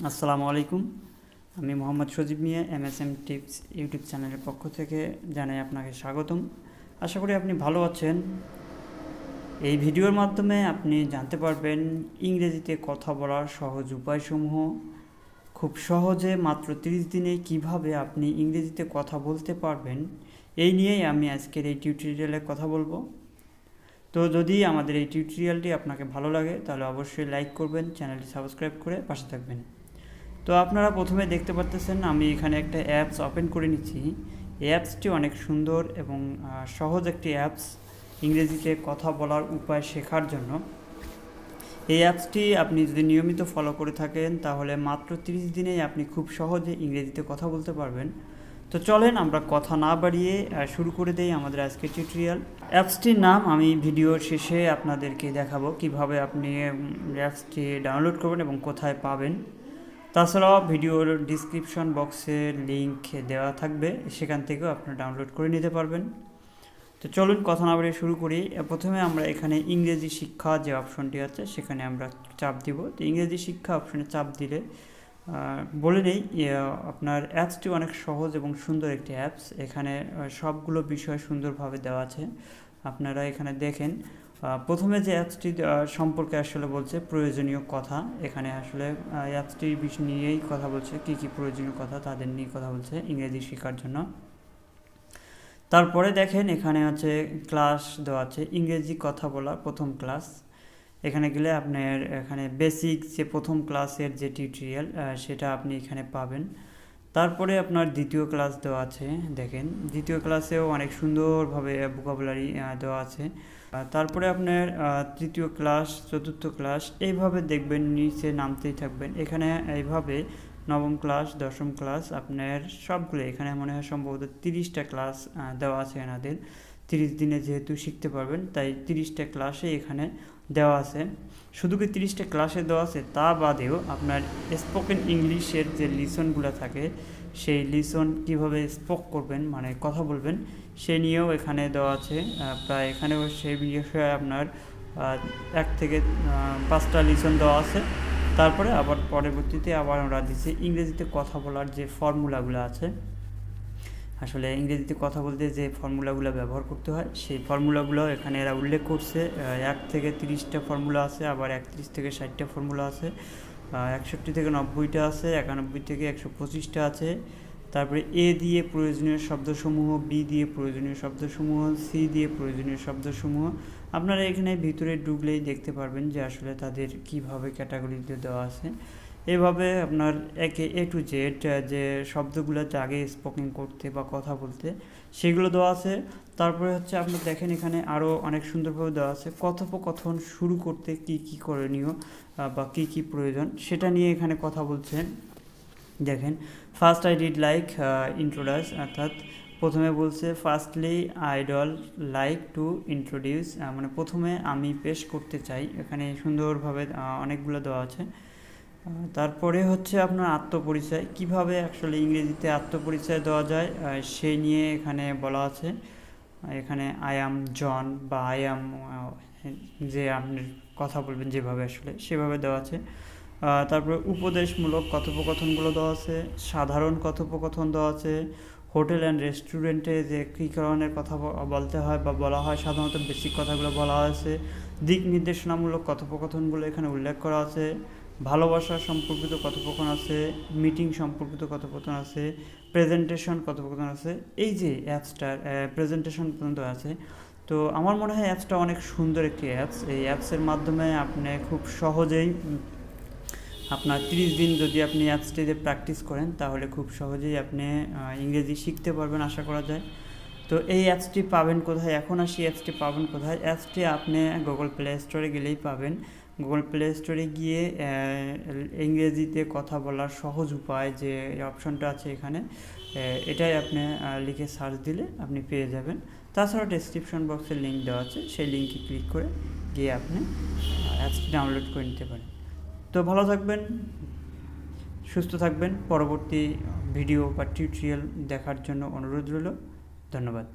আসসালামু আলাইকুম। আমি মোহাম্মদ সজীব মিয়া MSM টিপস ইউটিউব চ্যানেলের পক্ষ থেকে জানাই আপনাকে স্বাগতম। আশা করি আপনি ভালো আছেন। এই ভিডিওর মাধ্যমে আপনি জানতে পারবেন ইংরেজিতে কথা বলার সহজ উপায়সমূহ। খুব সহজে মাত্র 30 দিনে কিভাবে আপনি ইংরেজিতে কথা বলতে পারবেন, এই নিয়েই আমি আজকের এই টিউটোরিয়ালে কথা বলবো। তো যদি আমাদের এই টিউটোরিয়ালটি আপনাকে ভালো লাগে তাহলে অবশ্যই লাইক করবেন, চ্যানেলটি সাবস্ক্রাইব করে পাশে থাকবেন। তো আপনারা প্রথমে দেখতে পাচ্ছেন আমি এখানে একটা অ্যাপস ওপেন করে নিচ্ছি। এই অ্যাপসটি অনেক সুন্দর এবং সহজ একটি অ্যাপস ইংরেজিতে কথা বলার উপায় শেখার জন্য। এই অ্যাপসটি আপনি যদি নিয়মিত ফলো করে থাকেন তাহলে মাত্র 30 দিনেই আপনি খুব সহজে ইংরেজিতে কথা বলতে পারবেন। তো চলেন আমরা কথা না বাড়িয়ে শুরু করে দেই আমাদের আজকের টিউটোরিয়াল। অ্যাপসটির নাম আমি ভিডিওর শেষে আপনাদেরকে দেখাবো কিভাবে আপনি অ্যাপসটি ডাউনলোড করবেন এবং কোথায় পাবেন। তাছাড়াও ভিডিওর ডিসক্রিপশন বক্সে লিঙ্ক দেওয়া থাকবে, সেখান থেকেও আপনারা ডাউনলোড করে নিতে পারবেন। তো চলুন কথা না বাড়িয়ে শুরু করি। প্রথমে আমরা এখানে ইংরেজি শিক্ষা যে অপশনটি আছে সেখানে আমরা চাপ দিব। তো ইংরেজি শিক্ষা অপশনে চাপ দিলে বলে নেই আপনার অ্যাপসটি অনেক সহজ এবং সুন্দর একটি অ্যাপস। এখানে সবগুলো বিষয় সুন্দরভাবে দেওয়া আছে, আপনারা এখানে দেখেন। প্রথমে যে অ্যাপসটি সম্পর্কে আসলে বলছে প্রয়োজনীয় কথা, এখানে আসলে অ্যাপসটির বিষয় নিয়েই কথা বলছে, কী কী প্রয়োজনীয় কথা তাদের নিয়ে কথা বলছে ইংরেজি শেখার জন্য। তারপরে দেখেন এখানে আছে ক্লাস দেওয়া আছে, ইংরেজি কথা বলা প্রথম ক্লাস। এখানে গেলে আপনার এখানে বেসিক যে প্রথম ক্লাসের যে টিউটোরিয়াল সেটা আপনি এখানে পাবেন। তারপরে আপনার দ্বিতীয় ক্লাস দেওয়া আছে, দেখেন দ্বিতীয় ক্লাসেও অনেক সুন্দরভাবে ভোকাবুলারি দেওয়া আছে। তারপরে আপনার তৃতীয় ক্লাস, চতুর্থ ক্লাস, এইভাবে দেখবেন নিচে নামতেই থাকবেন। এখানে এইভাবে নবম ক্লাস, দশম ক্লাস, আপনার সবগুলো এখানে মনে হয় সম্ভবত 30টা ক্লাস দেওয়া আছে এনাদের। 30 দিনে যেহেতু শিখতে পারবেন তাই 30টা ক্লাসে এখানে দেওয়া আছে। শুধু কি 30টা ক্লাসে দেওয়া আছে তা বাদেও আপনার স্পোকেন ইংলিশের যে লিসনগুলো থাকে সেই লিসন কিভাবে স্পোক করবেন মানে কথা বলবেন সে নিয়েও এখানে দেওয়া আছে। প্রায় এখানেও সেই বিষয়ে আপনার 1 থেকে 5টা লিসন দেওয়া আছে। তারপরে আবার পরবর্তীতে আবার আমরা দিচ্ছি ইংরেজিতে কথা বলার যে ফর্মুলাগুলো আছে, আসলে ইংরেজিতে কথা বলতে যে ফর্মুলাগুলো ব্যবহার করতে হয় সেই ফর্মুলাগুলো এখানে এরা উল্লেখ করছে। 1 থেকে 30টা ফর্মুলা আছে, আবার 31 থেকে 60টা ফর্মুলা আছে, 61 থেকে 90টা আছে, 91 থেকে 125টা আছে। তারপরে এ দিয়ে প্রয়োজনীয় শব্দসমূহ, বি দিয়ে প্রয়োজনীয় শব্দসমূহ, সি দিয়ে প্রয়োজনীয় শব্দসমূহ। আপনারা এখানে ভিতরে ঢুকলেই দেখতে পারবেন যে আসলে তাদের কিভাবে ক্যাটাগরিতে দেওয়া আছে। এভাবে আপনার A to Z যে শব্দগুলো আগে স্পোকিং করতে বা কথা বলতে সেগুলো দেওয়া আছে। তারপরে হচ্ছে আপনি দেখেন এখানে আরও অনেক সুন্দরভাবে দেওয়া আছে কথোপকথন শুরু করতে কি কি করণীয় বা কি কি প্রয়োজন সেটা নিয়ে এখানে কথা বলছেন। দেখেন first I did like introduce, অর্থাৎ প্রথমে বলছে firstly I doll like to introduce, মানে প্রথমে আমি পেশ করতে চাই। এখানে সুন্দরভাবে অনেকগুলো দেওয়া আছে। তারপরে হচ্ছে আপনার আত্মপরিচয়, কিভাবে আসলে ইংরেজিতে আত্মপরিচয় দেওয়া যায় সেই নিয়ে এখানে বলা আছে। এখানে আই অ্যাম জন বা আই অ্যাম, যে আপনি কথা বলবেন যেভাবে আসলে সেভাবে দেওয়া আছে। তারপরে উপদেশমূলক কথোপকথনগুলো দেওয়া আছে, সাধারণ কথোপকথন দেওয়া আছে, হোটেল অ্যান্ড রেস্টুরেন্টে যে কী ধরনের কথা বলতে হয় বা বলা হয় সাধারণত বেসিক কথাগুলো বলা আছে। দিক নির্দেশনামূলক কথোপকথনগুলো এখানে উল্লেখ করা আছে। ভালোবাসা সম্পর্কিত কথোপকথন আছে, মিটিং সম্পর্কিত কথোপকথন আছে, প্রেজেন্টেশন কথোপকথন আছে। এই যে অ্যাপসটার প্রেজেন্টেশন পর্যন্ত আছে। তো আমার মনে হয় অ্যাপসটা অনেক সুন্দর একটি অ্যাপস। এই অ্যাপসের মাধ্যমে আপনি খুব সহজেই আপনার 30 দিন যদি আপনি অ্যাপসটিতে প্র্যাকটিস করেন তাহলে খুব সহজেই আপনি ইংরেজি শিখতে পারবেন আশা করা যায়। তো এই অ্যাপসটি পাবেন কোথায়, এখন আসি অ্যাপসটি পাবেন কোথায়। অ্যাপসটি আপনি গুগল প্লে স্টোরে গেলেই পাবেন। গুগল প্লে স্টোরে গিয়ে ইংরেজিতে কথা বলার সহজ উপায় যে অপশনটা আছে এখানে, এটাই আপনি লিখে সার্চ দিলে আপনি পেয়ে যাবেন। তাছাড়া ডেসক্রিপশন বক্সে লিঙ্ক দেওয়া আছে, সেই লিঙ্কে ক্লিক করে গিয়ে আপনি অ্যাপসটি ডাউনলোড করে নিতে পারেন। তো ভালো থাকবেন, সুস্থ থাকবেন। পরবর্তী ভিডিও বা টিউটোরিয়াল দেখার জন্য অনুরোধ রইল। ধন্যবাদ।